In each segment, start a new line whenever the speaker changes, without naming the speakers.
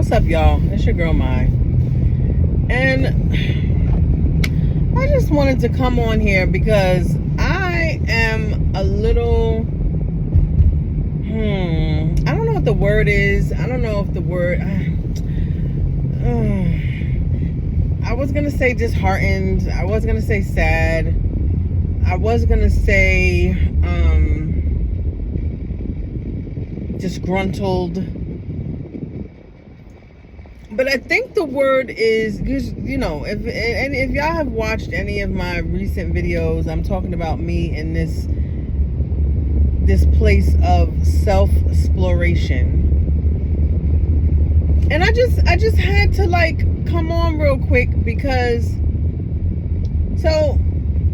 What's up, y'all? It's your girl Mai, and I just wanted to come on here because I am a little I don't know what the word is. I don't know if the word I was gonna say disheartened. I was gonna say sad. I was gonna say disgruntled. But I think the word is, you know, if y'all have watched any of my recent videos, I'm talking about me in this place of self-exploration. And I just had to like come on real quick because so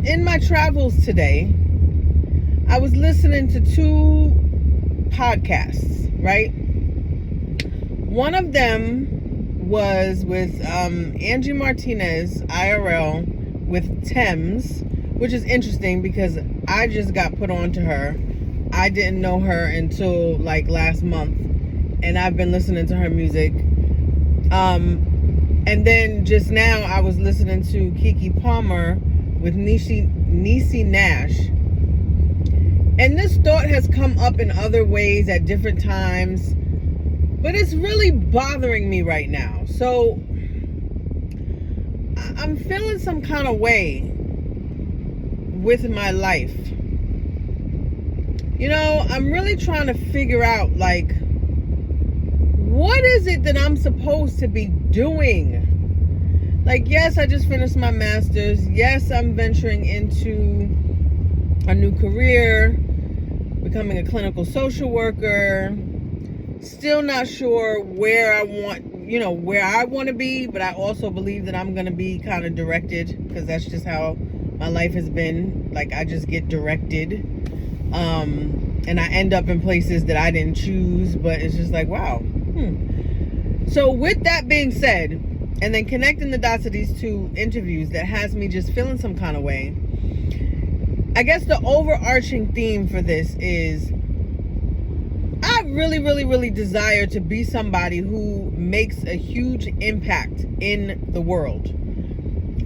in my travels today, I was listening to two podcasts, right? One of them was with Angie Martinez, IRL, with Thames, which is interesting because I just got put on to her. I didn't know her until like last month, and I've been listening to her music. And then just now I was listening to Keke Palmer with Niecy Nash. And this thought has come up in other ways at different times, but it's really bothering me right now. So I'm feeling some kind of way with my life. You know, I'm really trying to figure out, like, what is it that I'm supposed to be doing? Like, yes, I just finished my master's. Yes, I'm venturing into a new career, becoming a clinical social worker. Still not sure where I want to be, but I also believe that I'm going to be kind of directed because that's just how my life has been. Like, I just get directed. And I end up in places that I didn't choose, but it's just like, wow. So with that being said, and then connecting the dots of these two interviews that has me just feeling some kind of way, I guess the overarching theme for this is I really, really, really desire to be somebody who makes a huge impact in the world.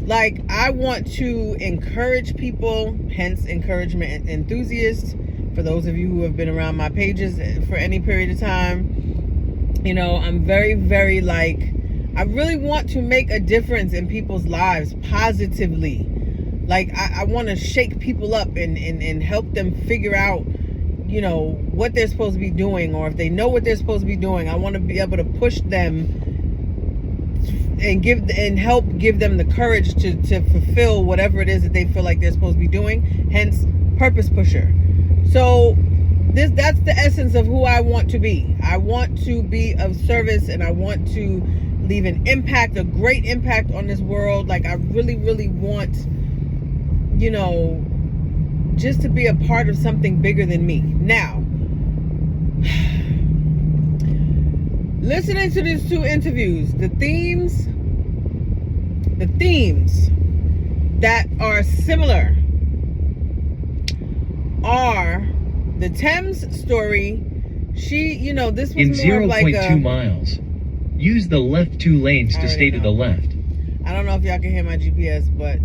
Like, I want to encourage people, hence encouragement enthusiast. For those of you who have been around my pages for any period of time, you know, I'm very, very like, I really want to make a difference in people's lives positively. Like, I want to shake people up and help them figure out, you know, what they're supposed to be doing, or if they know what they're supposed to be doing, I want to be able to push them and help give them the courage to fulfill whatever it is that they feel like they're supposed to be doing. Hence, purpose pusher. So that's the essence of who I want to be. I want to be of service, and I want to leave an impact, a great impact on this world. Like, I really, really want, you know, just to be a part of something bigger than me. Now, listening to these two interviews, the themes that are similar are the Thames story. She, you know, this was
in
more of like
0.2 miles. Use the left 2 lanes to stay to the left.
I don't know if y'all can hear my GPS, but,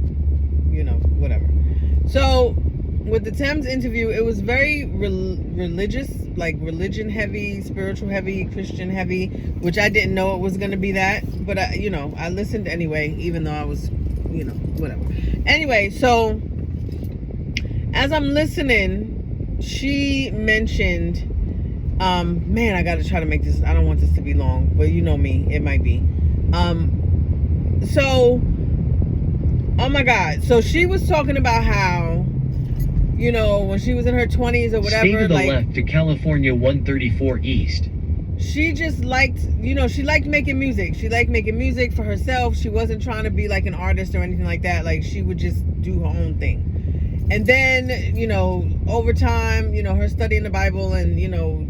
you know, whatever. So, with the Thames interview, it was very religious, like religion heavy, spiritual heavy, Christian heavy, which I didn't know it was going to be that. But, you know, I listened anyway, even though I was, you know, whatever. Anyway, so as I'm listening, she mentioned, man, I got to try to make this, I don't want this to be long, but you know me, it might be. So, oh my God. So she was talking about how, you know, when she was in her 20s or whatever,
stay to the
like,
left to California 134 East.
She just liked, you know, she liked making music. She liked making music for herself. She wasn't trying to be like an artist or anything like that. Like, she would just do her own thing. And then, you know, over time, you know, her studying the Bible and, you know,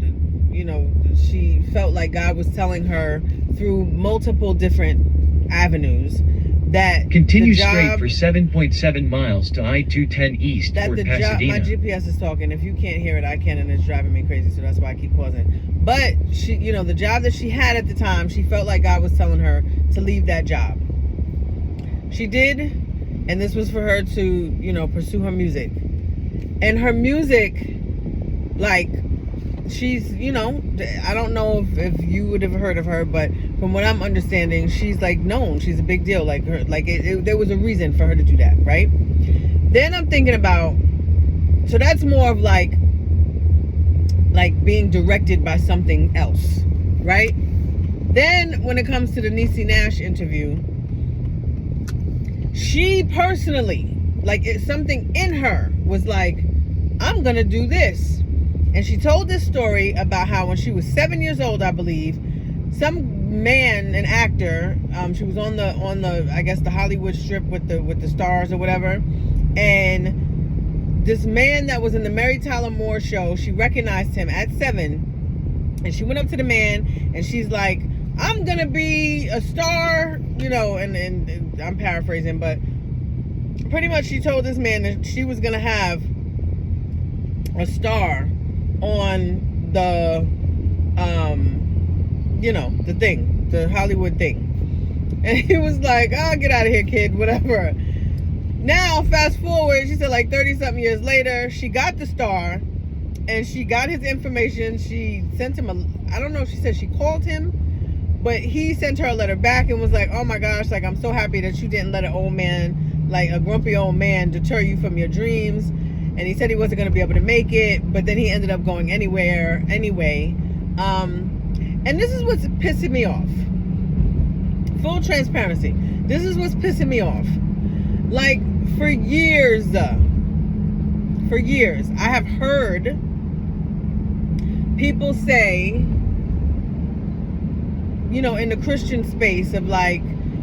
she felt like God was telling her through multiple different avenues that
Continue
the job,
straight for 7.7 miles to I-210 East
that
toward
the job,
Pasadena.
my GPS is talking. If you can't hear it, I can, and it's driving me crazy, so that's why I keep pausing. But she, you know, the job that she had at the time, she felt like God was telling her to leave that job. She did, and this was for her to, you know, pursue her music. And her music, like, she's, you know, I don't know if you would have heard of her, but from what I'm understanding, she's like known. She's a big deal. Like her, like there was a reason for her to do that, right? Then I'm thinking about, so that's more of like being directed by something else, right? Then when it comes to the Niecy Nash interview, she personally, like, it's something in her was like, I'm gonna do this. And she told this story about how when she was 7 years old, I believe, some man, an actor, she was on the I guess the Hollywood strip with the stars or whatever, and this man that was in the Mary Tyler Moore show, she recognized him at 7, and she went up to the man and she's like, I'm gonna be a star, you know, and I'm paraphrasing, but pretty much she told this man that she was gonna have a star on the you know, the thing, the Hollywood thing. And he was like, oh, get out of here, kid, whatever. Now fast forward, she said like 30 something years later, she got the star and she got his information. She sent him I don't know if she said she called him, but he sent her a letter back and was like, oh my gosh, like, I'm so happy that you didn't let an old man, like a grumpy old man, deter you from your dreams. And he said he wasn't going to be able to make it, but then he ended up going anyway. And this is what's pissing me off. Full transparency. This is what's pissing me off. Like, for years, I have heard people say, you know, in the Christian space of like,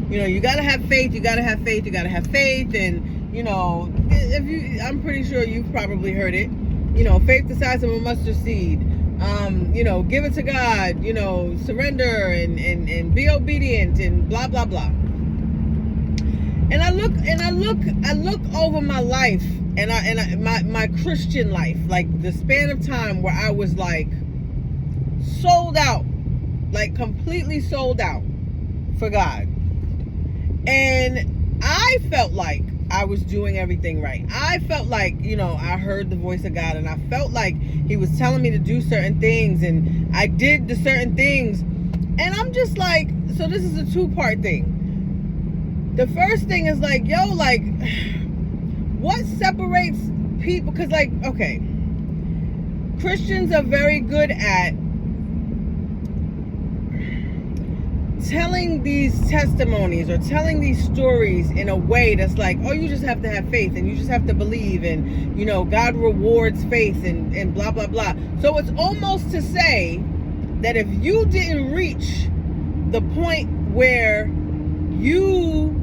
you know, you gotta have faith, you gotta have faith, you gotta have faith, and, you know, I'm pretty sure you've probably heard it, you know, faith the size of a mustard seed, you know, give it to God, you know, surrender and be obedient and blah, blah, blah. And I look over my life and my Christian life, like the span of time where I was like sold out, like completely sold out for God. And I felt like I was doing everything right. I felt like, you know, I heard the voice of God and I felt like he was telling me to do certain things and I did the certain things. And I'm just like, so this is a 2-part thing. The first thing is like, yo, like, what separates people? Because, like, okay, Christians are very good at telling these testimonies or telling these stories in a way that's like, oh, you just have to have faith and you just have to believe and, you know, God rewards faith and blah, blah, blah. So it's almost to say that if you didn't reach the point where you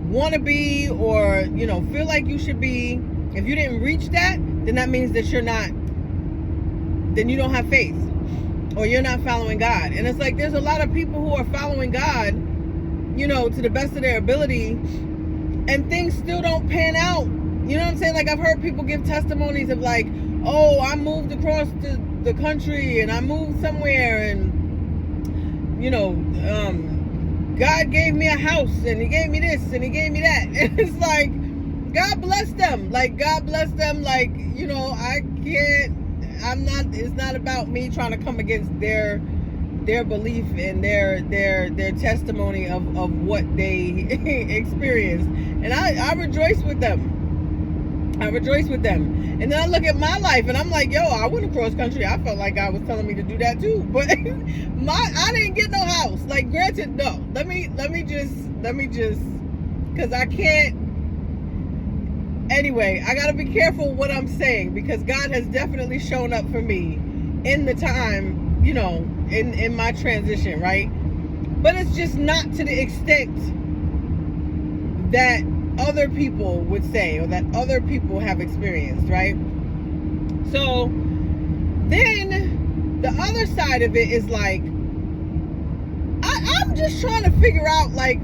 want to be or, you know, feel like you should be, if you didn't reach that, then that means that you're not, then you don't have faith. Or you're not following God. And it's like there's a lot of people who are following God, you know, to the best of their ability, and things still don't pan out. You know what I'm saying? Like, I've heard people give testimonies of like, oh, I moved across the country and I moved somewhere and, you know, God gave me a house and he gave me this and he gave me that. And it's like, God bless them. Like, God bless them. Like, you know, it's not about me trying to come against their belief and their testimony of what they experienced. And I rejoice with them. I rejoice with them. And then I look at my life and I'm like, yo, I went across country. I felt like God was telling me to do that too. But I didn't get no house. Like, granted, no. Let me just, because I can't. Anyway, I gotta be careful what I'm saying because God has definitely shown up for me in the time, you know, in my transition, right? But it's just not to the extent that other people would say or that other people have experienced, right? So then the other side of it is like, I'm just trying to figure out, like,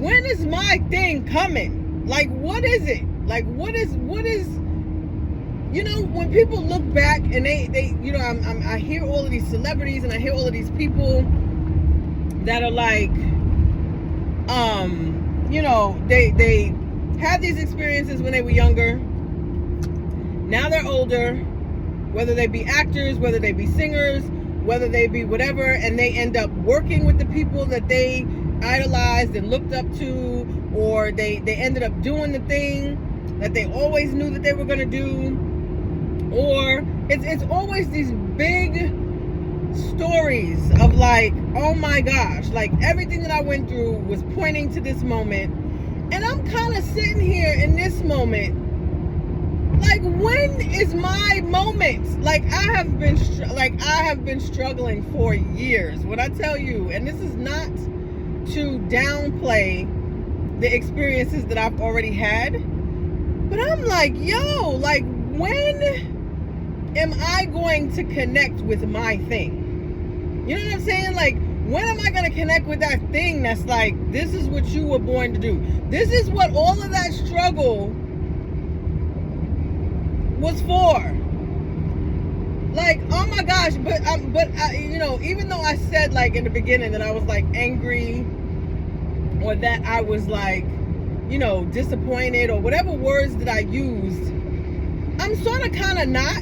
when is my thing coming? Like, what is it? Like, what is, you know, when people look back and they you know, I hear all of these celebrities and I hear all of these people that are like, you know, they had these experiences when they were younger. Now they're older, whether they be actors, whether they be singers, whether they be whatever, and they end up working with the people that they idolized and looked up to, or they ended up doing the thing that they always knew that they were going to do. Or it's always these big stories of like, oh my gosh, like everything that I went through was pointing to this moment. And I'm kind of sitting here in this moment, like, when is my moment? Like, I have been struggling for years. When I tell you, and this is not to downplay the experiences that I've already had, but I'm like, yo, like, when am I going to connect with my thing? You know what I'm saying? Like, when am I going to connect with that thing that's like, this is what you were born to do? This is what all of that struggle was for. Like, oh my gosh, but you know, even though I said like in the beginning that I was like angry, or that I was like, you know, disappointed, or whatever words that I used, I'm sort of kind of not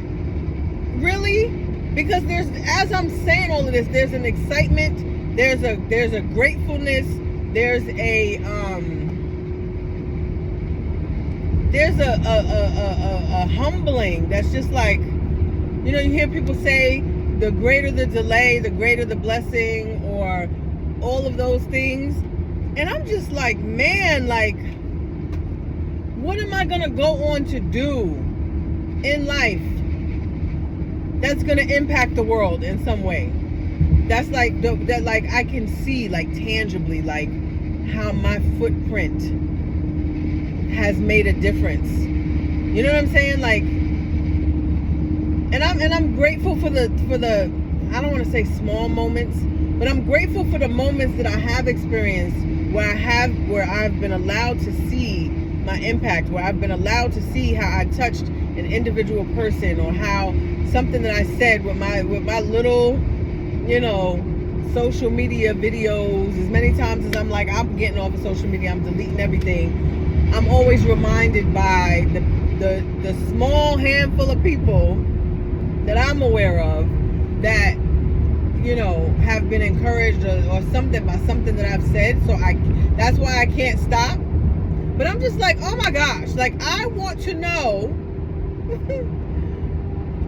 really, because there's, as I'm saying all of this, there's an excitement, there's a gratefulness, there's a humbling that's just like, you know, you hear people say the greater the delay, the greater the blessing, or all of those things. And I'm just like, man, like, what am I gonna go on to do in life that's gonna impact the world in some way? That's like, that like I can see like tangibly, like how my footprint has made a difference. You know what I'm saying? Like, and I'm grateful for the I don't want to say small moments, but I'm grateful for the moments that I have experienced where I've been allowed to see my impact, where I've been allowed to see how I touched an individual person, or how something that I said with my little, you know, social media videos, as many times as I'm like, I'm getting off of social media, I'm deleting everything, I'm always reminded by the small handful of people that I'm aware of that, you know, have been encouraged or something by something that I've said. So that's why I can't stop. But I'm just like, oh my gosh, like, I want to know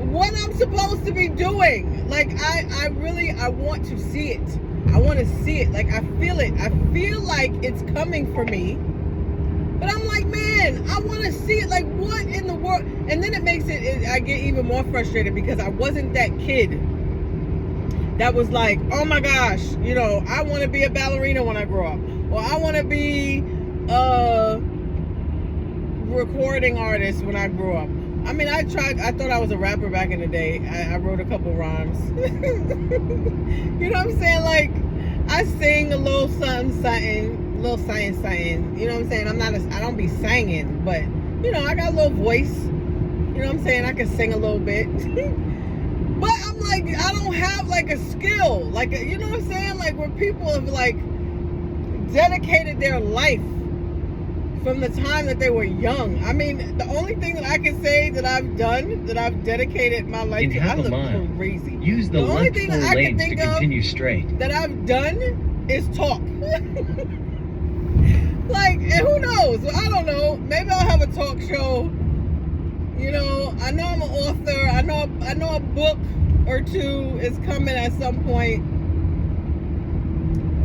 what I'm supposed to be doing. Like, I really want to see it. I want to see it. Like, I feel it. I feel like it's coming for me. But I'm like, man, I want to see it. Like, what in the world? And then it makes it, I get even more frustrated because I wasn't that kid that was like, oh my gosh, you know, I want to be a ballerina when I grow up. Or I want to be a recording artist when I grow up. I mean, I thought I was a rapper back in the day. I wrote a couple rhymes. You know what I'm saying? Like, I sing a little something. Little something, you know what I'm saying? I don't be singing, but, you know, I got a little voice, you know what I'm saying? I can sing a little bit. But I'm like, I don't have like a skill, like, you know what I'm saying? Like, where people have like dedicated their life from the time that they were young. I mean, the only thing that I can say that I've done, that I've dedicated my life to, I look crazy.
Use the
only
left
thing
four
that I can
lanes to
think
continue straight.
that I've done is talk. Like, and who knows? I don't know. Maybe I'll have a talk show. You know, I know I'm an author. I know a book or two is coming at some point.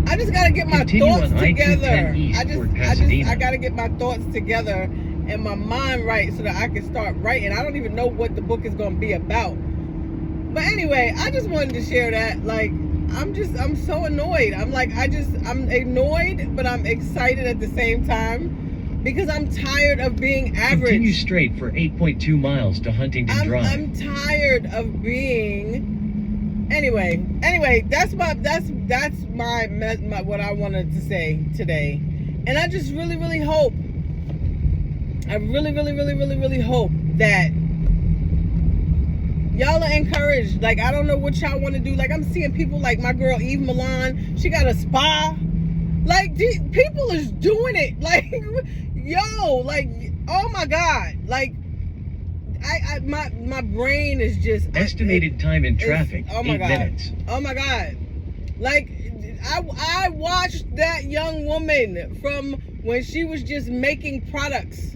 I just gotta get my thoughts together. I gotta get my thoughts together and my mind right so that I can start writing. I don't even know what the book is gonna be about. But anyway, I just wanted to share that. Like, I'm so annoyed. I'm annoyed, but I'm excited at the same time because I'm tired of being average.
Continue straight for 8.2 miles to Huntington Drive.
I'm tired of being. Anyway, that's my what I wanted to say today. And I just really, really hope, I really, really, really, really, really hope that y'all are encouraged. Like, I don't know what y'all want to do. Like, I'm seeing people like my girl Eve Milan. She got a spa. Like, people is doing it. Like, yo, like, oh my God. Like, my brain is just
Estimated time in traffic,
oh my
8
God.
minutes.
Oh my God. Like, I watched that young woman from when she was just making products.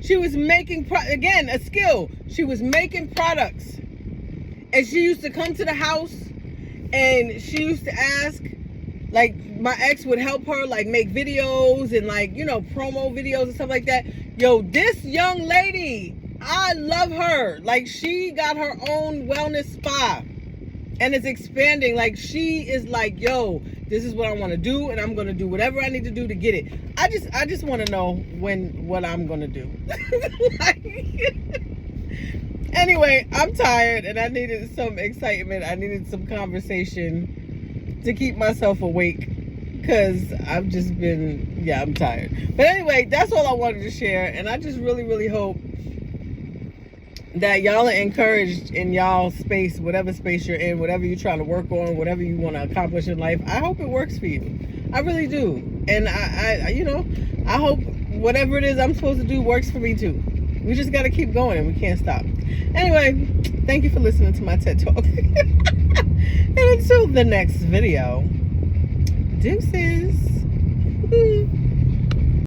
She was making, again, a skill. She was making products. And she used to come to the house and she used to ask, like, my ex would help her, like, make videos and, like, you know, promo videos and stuff like that. Yo, this young lady, I love her. Like, she got her own wellness spa and it's expanding. Like, she is like, yo, this is what I want to do, and I'm going to do whatever I need to do to get it. I just want to know what I'm going to do. Like, anyway, I'm tired and I needed some excitement. I needed some conversation to keep myself awake because I've just been, I'm tired. But anyway, that's all I wanted to share. And I just really, really hope that y'all are encouraged in y'all space, whatever space you're in, whatever you're trying to work on, whatever you want to accomplish in life. I hope it works for you. I really do. And I you know, I hope whatever it is I'm supposed to do works for me too. We just got to keep going and we can't stop. Anyway, thank you for listening to my TED Talk. And until the next video, deuces.